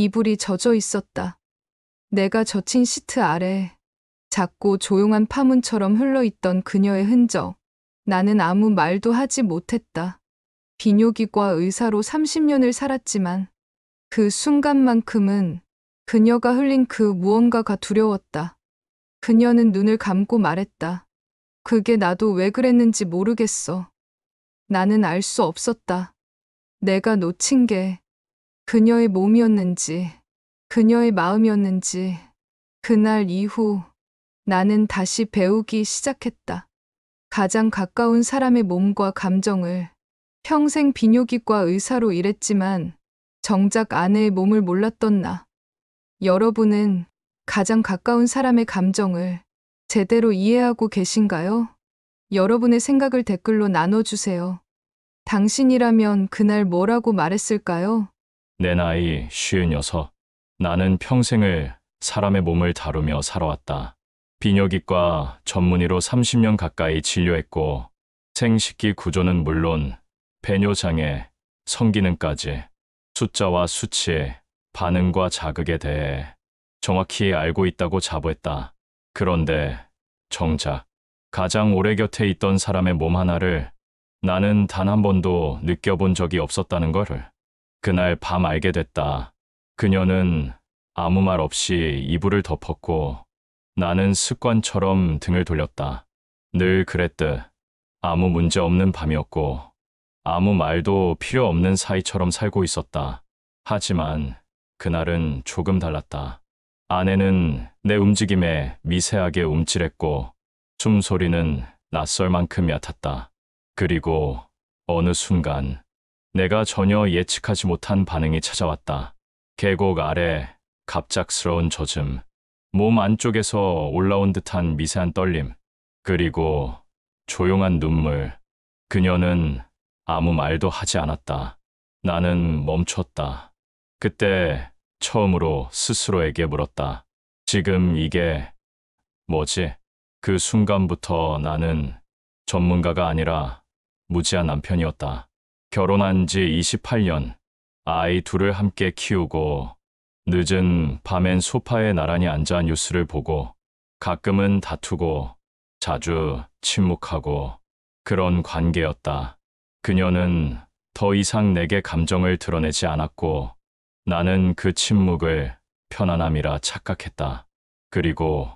이불이 젖어 있었다. 내가 젖힌 시트 아래 작고 조용한 파문처럼 흘러있던 그녀의 흔적. 나는 아무 말도 하지 못했다. 비뇨기과 의사로 30년을 살았지만 그 순간만큼은 그녀가 흘린 그 무언가가 두려웠다. 그녀는 눈을 감고 말했다. 그게 나도 왜 그랬는지 모르겠어. 나는 알 수 없었다. 내가 놓친 게 그녀의 몸이었는지, 그녀의 마음이었는지. 그날 이후 나는 다시 배우기 시작했다. 가장 가까운 사람의 몸과 감정을. 평생 비뇨기과 의사로 일했지만 정작 아내의 몸을 몰랐던 나. 여러분은 가장 가까운 사람의 감정을 제대로 이해하고 계신가요? 여러분의 생각을 댓글로 나눠주세요. 당신이라면 그날 뭐라고 말했을까요? 내 나이 56. 나는 평생을 사람의 몸을 다루며 살아왔다. 비뇨기과 전문의로 30년 가까이 진료했고 생식기 구조는 물론 배뇨장애, 성기능까지 숫자와 수치, 반응과 자극에 대해 정확히 알고 있다고 자부했다. 그런데 정작 가장 오래 곁에 있던 사람의 몸 하나를 나는 단 한 번도 느껴본 적이 없었다는 것을 그날 밤 알게 됐다. 그녀는 아무 말 없이 이불을 덮었고 나는 습관처럼 등을 돌렸다. 늘 그랬듯 아무 문제 없는 밤이었고 아무 말도 필요 없는 사이처럼 살고 있었다. 하지만 그날은 조금 달랐다. 아내는 내 움직임에 미세하게 움찔했고 숨소리는 낯설 만큼 얕았다. 그리고 어느 순간 내가 전혀 예측하지 못한 반응이 찾아왔다. 계곡 아래 갑작스러운 젖음, 몸 안쪽에서 올라온 듯한 미세한 떨림, 그리고 조용한 눈물. 그녀는 아무 말도 하지 않았다. 나는 멈췄다. 그때 처음으로 스스로에게 물었다. 지금 이게 뭐지? 그 순간부터 나는 전문가가 아니라 무지한 남편이었다. 결혼한 지 28년, 아이 둘을 함께 키우고 늦은 밤엔 소파에 나란히 앉아 뉴스를 보고 가끔은 다투고 자주 침묵하고 그런 관계였다. 그녀는 더 이상 내게 감정을 드러내지 않았고 나는 그 침묵을 편안함이라 착각했다. 그리고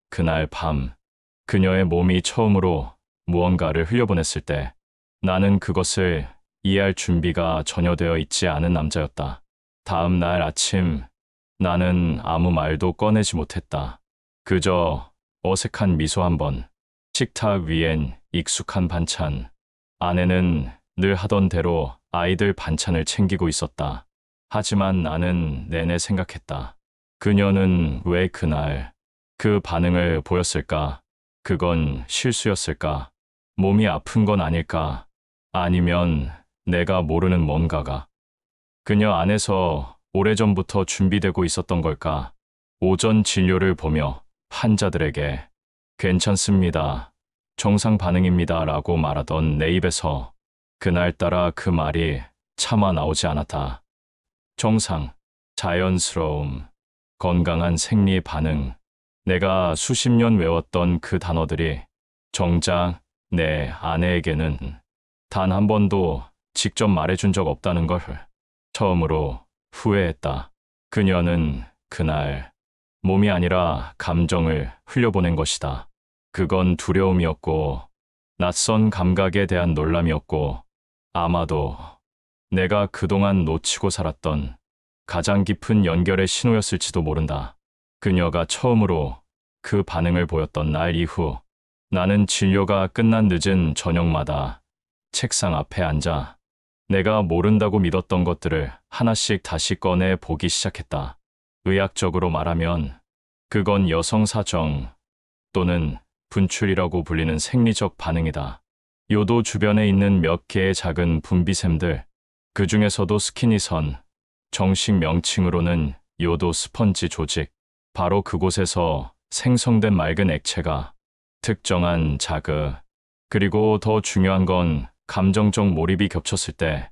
그날 밤 그녀의 몸이 처음으로 무언가를 흘려보냈을 때 나는 그것을 이해할 준비가 전혀 되어 있지 않은 남자였다. 다음 날 아침 나는 아무 말도 꺼내지 못했다. 그저 어색한 미소 한 번, 식탁 위엔 익숙한 반찬. 아내는 늘 하던 대로 아이들 반찬을 챙기고 있었다. 하지만 나는 내내 생각했다. 그녀는 왜 그날 그 반응을 보였을까? 그건 실수였을까? 몸이 아픈 건 아닐까? 아니면 내가 모르는 뭔가가 그녀 안에서 오래전부터 준비되고 있었던 걸까? 오전 진료를 보며 환자들에게 괜찮습니다. 정상 반응입니다. 라고 말하던 내 입에서 그날따라 그 말이 차마 나오지 않았다. 정상, 자연스러움, 건강한 생리 반응. 내가 수십 년 외웠던 그 단어들이 정작 내 아내에게는 단 한 번도 직접 말해준 적 없다는 걸 처음으로 후회했다. 그녀는 그날 몸이 아니라 감정을 흘려보낸 것이다. 그건 두려움이었고 낯선 감각에 대한 놀람이었고 아마도 내가 그동안 놓치고 살았던 가장 깊은 연결의 신호였을지도 모른다. 그녀가 처음으로 그 반응을 보였던 날 이후 나는 진료가 끝난 늦은 저녁마다 책상 앞에 앉아 내가 모른다고 믿었던 것들을 하나씩 다시 꺼내 보기 시작했다. 의학적으로 말하면 그건 여성사정 또는 분출이라고 불리는 생리적 반응이다. 요도 주변에 있는 몇 개의 작은 분비샘들, 그 중에서도 스키니선, 정식 명칭으로는 요도 스펀지 조직, 바로 그곳에서 생성된 맑은 액체가 특정한 자극, 그리고 더 중요한 건 감정적 몰입이 겹쳤을 때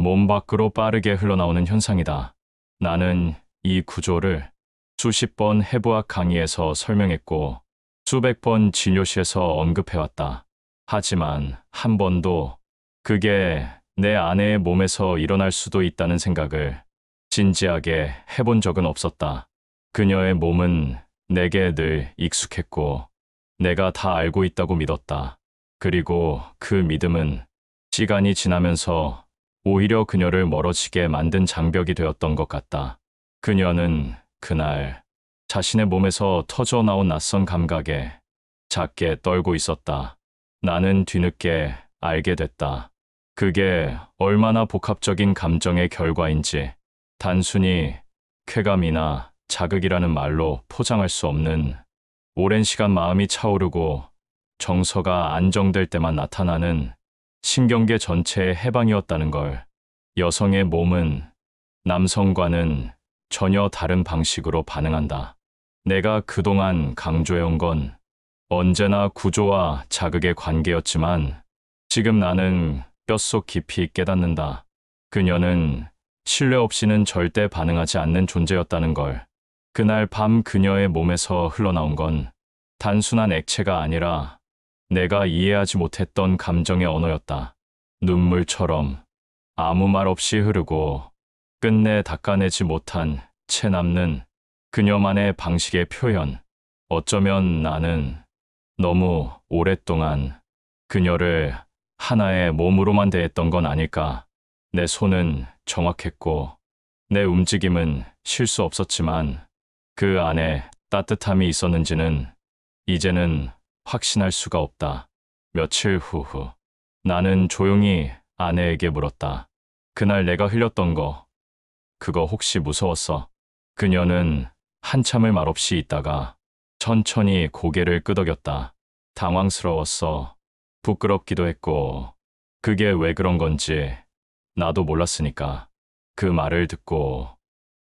몸 밖으로 빠르게 흘러나오는 현상이다. 나는 이 구조를 수십 번 해부학 강의에서 설명했고 수백 번 진료실에서 언급해왔다. 하지만 한 번도 그게 내 아내의 몸에서 일어날 수도 있다는 생각을 진지하게 해본 적은 없었다. 그녀의 몸은 내게 늘 익숙했고 내가 다 알고 있다고 믿었다. 그리고 그 믿음은 시간이 지나면서 오히려 그녀를 멀어지게 만든 장벽이 되었던 것 같다. 그녀는 그날 자신의 몸에서 터져 나온 낯선 감각에 작게 떨고 있었다. 나는 뒤늦게 알게 됐다. 그게 얼마나 복합적인 감정의 결과인지 단순히 쾌감이나 자극이라는 말로 포장할 수 없는 오랜 시간 마음이 차오르고 정서가 안정될 때만 나타나는 신경계 전체의 해방이었다는 걸. 여성의 몸은 남성과는 전혀 다른 방식으로 반응한다. 내가 그동안 강조해온 건 언제나 구조와 자극의 관계였지만 지금 나는 뼛속 깊이 깨닫는다. 그녀는 신뢰 없이는 절대 반응하지 않는 존재였다는 걸. 그날 밤 그녀의 몸에서 흘러나온 건 단순한 액체가 아니라 내가 이해하지 못했던 감정의 언어였다. 눈물처럼 아무 말 없이 흐르고 끝내 닦아내지 못한 채 남는 그녀만의 방식의 표현. 어쩌면 나는 너무 오랫동안 그녀를 하나의 몸으로만 대했던 건 아닐까. 내 손은 정확했고 내 움직임은 실수 없었지만 그 안에 따뜻함이 있었는지는 이제는 확신할 수가 없다. 며칠 후 나는 조용히 아내에게 물었다. 그날 내가 흘렸던 거, 그거 혹시 무서웠어? 그녀는 한참을 말없이 있다가 천천히 고개를 끄덕였다. 당황스러웠어. 부끄럽기도 했고 그게 왜 그런 건지 나도 몰랐으니까. 그 말을 듣고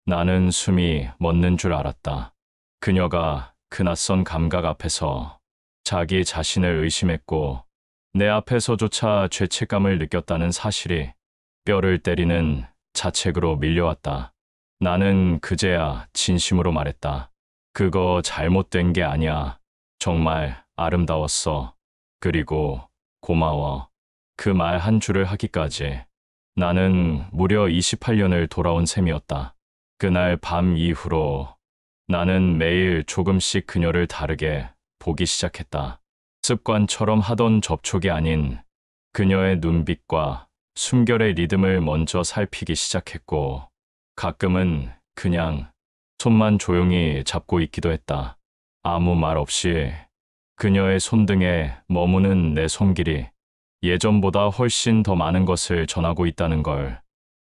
나는 숨이 멎는 줄 알았다. 그녀가 그 낯선 감각 앞에서 자기 자신을 의심했고 내 앞에서조차 죄책감을 느꼈다는 사실이 뼈를 때리는 자책으로 밀려왔다. 나는 그제야 진심으로 말했다. 그거 잘못된 게 아니야. 정말 아름다웠어. 그리고 고마워. 그 말 한 줄을 하기까지 나는 무려 28년을 돌아온 셈이었다. 그날 밤 이후로 나는 매일 조금씩 그녀를 다르게 보기 시작했다. 습관처럼 하던 접촉이 아닌 그녀의 눈빛과 숨결의 리듬을 먼저 살피기 시작했고 가끔은 그냥 손만 조용히 잡고 있기도 했다. 아무 말 없이 그녀의 손등에 머무는 내 손길이 예전보다 훨씬 더 많은 것을 전하고 있다는 걸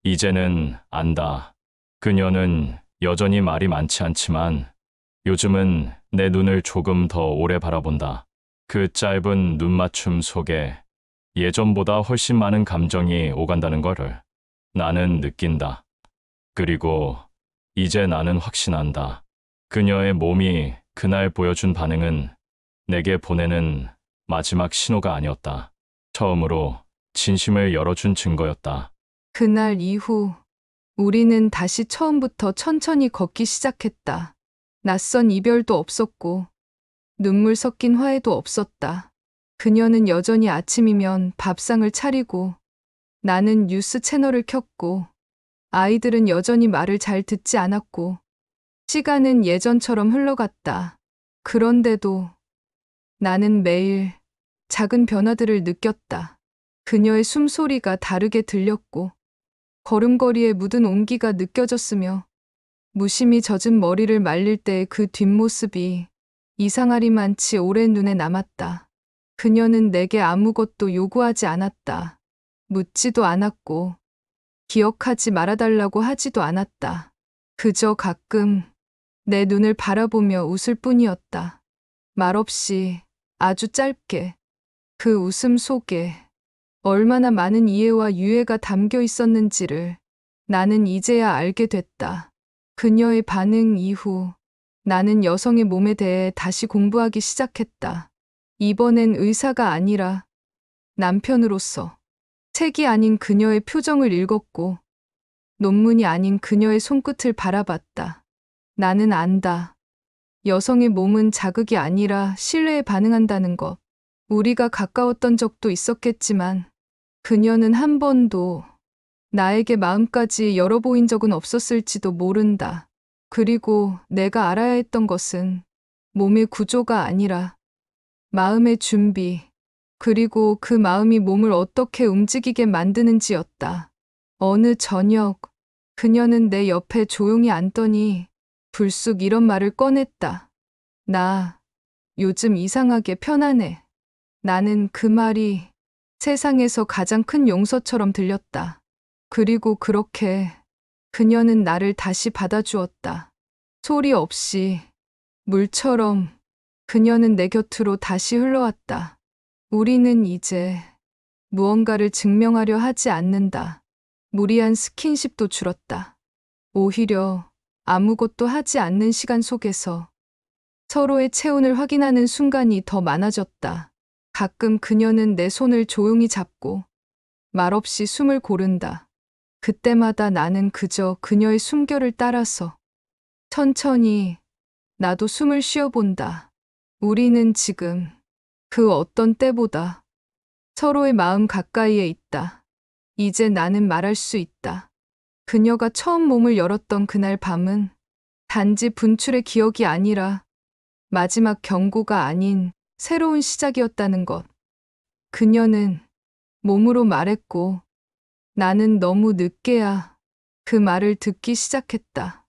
이제는 안다. 그녀는 여전히 말이 많지 않지만 요즘은 내 눈을 조금 더 오래 바라본다. 그 짧은 눈맞춤 속에 예전보다 훨씬 많은 감정이 오간다는 거를 나는 느낀다. 그리고 이제 나는 확신한다. 그녀의 몸이 그날 보여준 반응은 내게 보내는 마지막 신호가 아니었다. 처음으로 진심을 열어준 증거였다. 그날 이후 우리는 다시 처음부터 천천히 걷기 시작했다. 낯선 이별도 없었고 눈물 섞인 화해도 없었다. 그녀는 여전히 아침이면 밥상을 차리고 나는 뉴스 채널을 켰고 아이들은 여전히 말을 잘 듣지 않았고 시간은 예전처럼 흘러갔다. 그런데도 나는 매일 작은 변화들을 느꼈다. 그녀의 숨소리가 다르게 들렸고 걸음걸이에 묻은 온기가 느껴졌으며 무심히 젖은 머리를 말릴 때의 그 뒷모습이 이상하리만치 오랜 눈에 남았다. 그녀는 내게 아무것도 요구하지 않았다. 묻지도 않았고 기억하지 말아달라고 하지도 않았다. 그저 가끔 내 눈을 바라보며 웃을 뿐이었다. 말없이 아주 짧게. 그 웃음 속에 얼마나 많은 이해와 유해가 담겨 있었는지를 나는 이제야 알게 됐다. 그녀의 반응 이후 나는 여성의 몸에 대해 다시 공부하기 시작했다. 이번엔 의사가 아니라 남편으로서. 책이 아닌 그녀의 표정을 읽었고 논문이 아닌 그녀의 손끝을 바라봤다. 나는 안다. 여성의 몸은 자극이 아니라 신뢰에 반응한다는 것. 우리가 가까웠던 적도 있었겠지만 그녀는 한 번도 나에게 마음까지 열어보인 적은 없었을지도 모른다. 그리고 내가 알아야 했던 것은 몸의 구조가 아니라 마음의 준비, 그리고 그 마음이 몸을 어떻게 움직이게 만드는지였다. 어느 저녁, 그녀는 내 옆에 조용히 앉더니 불쑥 이런 말을 꺼냈다. 나 요즘 이상하게 편안해. 나는 그 말이 세상에서 가장 큰 용서처럼 들렸다. 그리고 그렇게 그녀는 나를 다시 받아주었다. 소리 없이, 물처럼 그녀는 내 곁으로 다시 흘러왔다. 우리는 이제 무언가를 증명하려 하지 않는다. 무리한 스킨십도 줄었다. 오히려 아무것도 하지 않는 시간 속에서 서로의 체온을 확인하는 순간이 더 많아졌다. 가끔 그녀는 내 손을 조용히 잡고 말없이 숨을 고른다. 그때마다 나는 그저 그녀의 숨결을 따라서 천천히 나도 숨을 쉬어본다. 우리는 지금 그 어떤 때보다 서로의 마음 가까이에 있다. 이제 나는 말할 수 있다. 그녀가 처음 몸을 열었던 그날 밤은 단지 분출의 기억이 아니라 마지막 경고가 아닌 새로운 시작이었다는 것. 그녀는 몸으로 말했고 나는 너무 늦게야 그 말을 듣기 시작했다.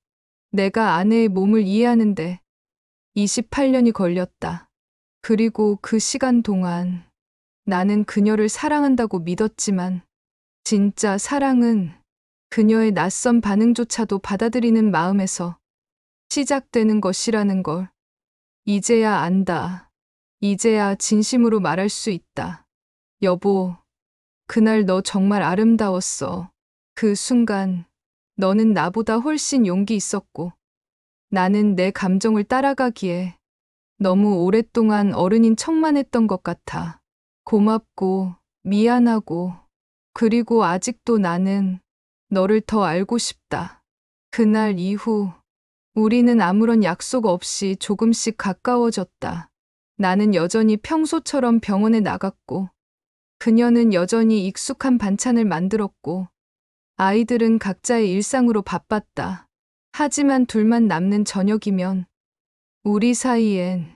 내가 아내의 몸을 이해하는데 28년이 걸렸다. 그리고 그 시간 동안 나는 그녀를 사랑한다고 믿었지만 진짜 사랑은 그녀의 낯선 반응조차도 받아들이는 마음에서 시작되는 것이라는 걸 이제야 안다. 이제야 진심으로 말할 수 있다. 여보, 그날 너 정말 아름다웠어. 그 순간 너는 나보다 훨씬 용기 있었고 나는 내 감정을 따라가기에 너무 오랫동안 어른인 척만 했던 것 같아. 고맙고 미안하고 그리고 아직도 나는 너를 더 알고 싶다. 그날 이후 우리는 아무런 약속 없이 조금씩 가까워졌다. 나는 여전히 평소처럼 병원에 나갔고 그녀는 여전히 익숙한 반찬을 만들었고 아이들은 각자의 일상으로 바빴다. 하지만 둘만 남는 저녁이면 우리 사이엔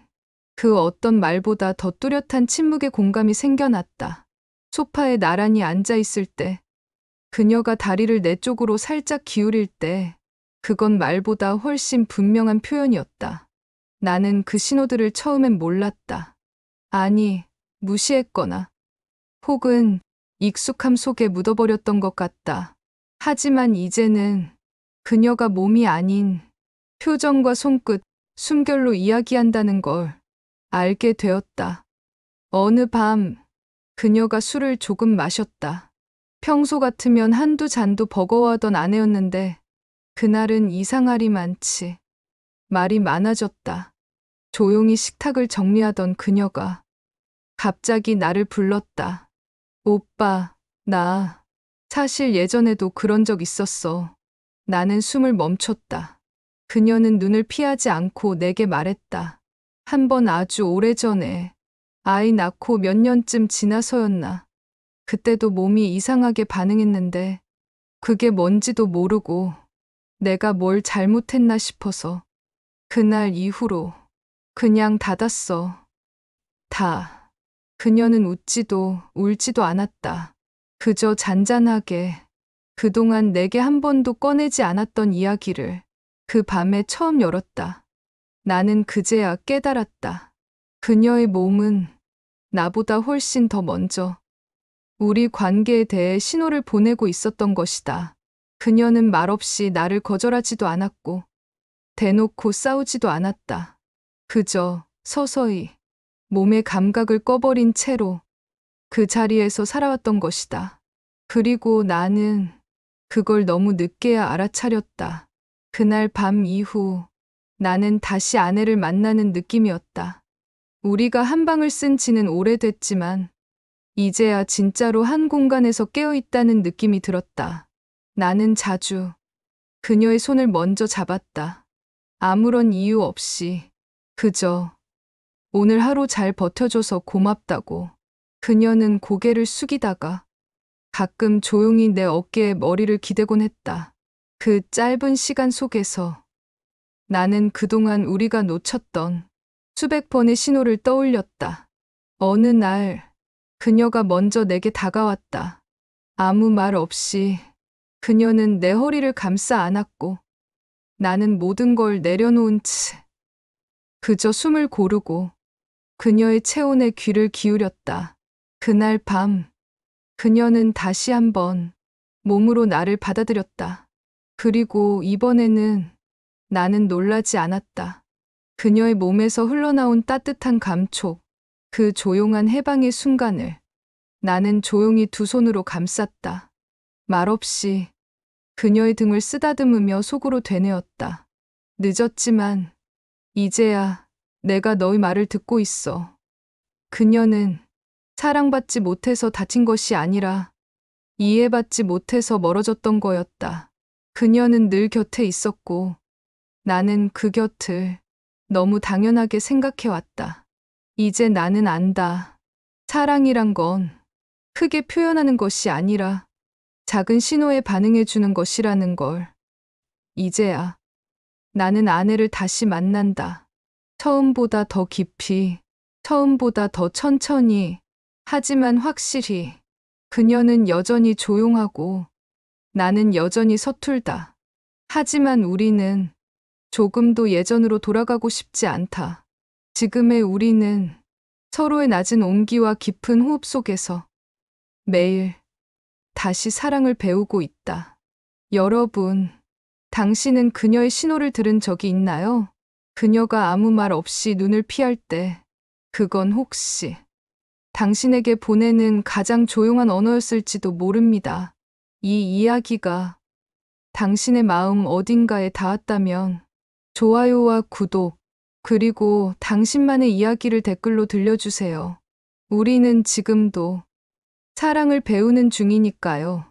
그 어떤 말보다 더 뚜렷한 침묵의 공감이 생겨났다. 소파에 나란히 앉아 있을 때, 그녀가 다리를 내 쪽으로 살짝 기울일 때, 그건 말보다 훨씬 분명한 표현이었다. 나는 그 신호들을 처음엔 몰랐다. 아니, 무시했거나, 혹은 익숙함 속에 묻어버렸던 것 같다. 하지만 이제는 그녀가 몸이 아닌 표정과 손끝, 숨결로 이야기한다는 걸 알게 되었다. 어느 밤 그녀가 술을 조금 마셨다. 평소 같으면 한두 잔도 버거워하던 아내였는데 그날은 이상하리만치 말이 많아졌다. 조용히 식탁을 정리하던 그녀가 갑자기 나를 불렀다. 오빠, 나 사실 예전에도 그런 적 있었어. 나는 숨을 멈췄다. 그녀는 눈을 피하지 않고 내게 말했다. 한 번 아주 오래전에 아이 낳고 몇 년쯤 지나서였나. 그때도 몸이 이상하게 반응했는데 그게 뭔지도 모르고 내가 뭘 잘못했나 싶어서 그날 이후로 그냥 닫았어. 다. 그녀는 웃지도 울지도 않았다. 그저 잔잔하게 그동안 내게 한 번도 꺼내지 않았던 이야기를 그 밤에 처음 열었다. 나는 그제야 깨달았다. 그녀의 몸은 나보다 훨씬 더 먼저 우리 관계에 대해 신호를 보내고 있었던 것이다. 그녀는 말없이 나를 거절하지도 않았고 대놓고 싸우지도 않았다. 그저 서서히 몸의 감각을 꺼버린 채로 그 자리에서 살아왔던 것이다. 그리고 나는 그걸 너무 늦게야 알아차렸다. 그날 밤 이후 나는 다시 아내를 만나는 느낌이었다. 우리가 한 방을 쓴 지는 오래됐지만 이제야 진짜로 한 공간에서 깨어있다는 느낌이 들었다. 나는 자주 그녀의 손을 먼저 잡았다. 아무런 이유 없이 그저 오늘 하루 잘 버텨줘서 고맙다고. 그녀는 고개를 숙이다가 가끔 조용히 내 어깨에 머리를 기대곤 했다. 그 짧은 시간 속에서 나는 그동안 우리가 놓쳤던 수백 번의 신호를 떠올렸다. 어느 날 그녀가 먼저 내게 다가왔다. 아무 말 없이 그녀는 내 허리를 감싸 안았고 나는 모든 걸 내려놓은 채 그저 숨을 고르고 그녀의 체온에 귀를 기울였다. 그날 밤 그녀는 다시 한번 몸으로 나를 받아들였다. 그리고 이번에는 나는 놀라지 않았다. 그녀의 몸에서 흘러나온 따뜻한 감촉, 그 조용한 해방의 순간을 나는 조용히 두 손으로 감쌌다. 말없이 그녀의 등을 쓰다듬으며 속으로 되뇌었다. 늦었지만 이제야 내가 너의 말을 듣고 있어. 그녀는 사랑받지 못해서 다친 것이 아니라 이해받지 못해서 멀어졌던 거였다. 그녀는 늘 곁에 있었고 나는 그 곁을 너무 당연하게 생각해왔다. 이제 나는 안다. 사랑이란 건 크게 표현하는 것이 아니라 작은 신호에 반응해주는 것이라는 걸. 이제야 나는 아내를 다시 만난다. 처음보다 더 깊이, 처음보다 더 천천히, 하지만 확실히. 그녀는 여전히 조용하고 나는 여전히 서툴다. 하지만 우리는 조금도 예전으로 돌아가고 싶지 않다. 지금의 우리는 서로의 낮은 온기와 깊은 호흡 속에서 매일 다시 사랑을 배우고 있다. 여러분, 당신은 그녀의 신호를 들은 적이 있나요? 그녀가 아무 말 없이 눈을 피할 때, 그건 혹시 당신에게 보내는 가장 조용한 언어였을지도 모릅니다. 이 이야기가 당신의 마음 어딘가에 닿았다면 좋아요와 구독, 그리고 당신만의 이야기를 댓글로 들려주세요. 우리는 지금도 사랑을 배우는 중이니까요.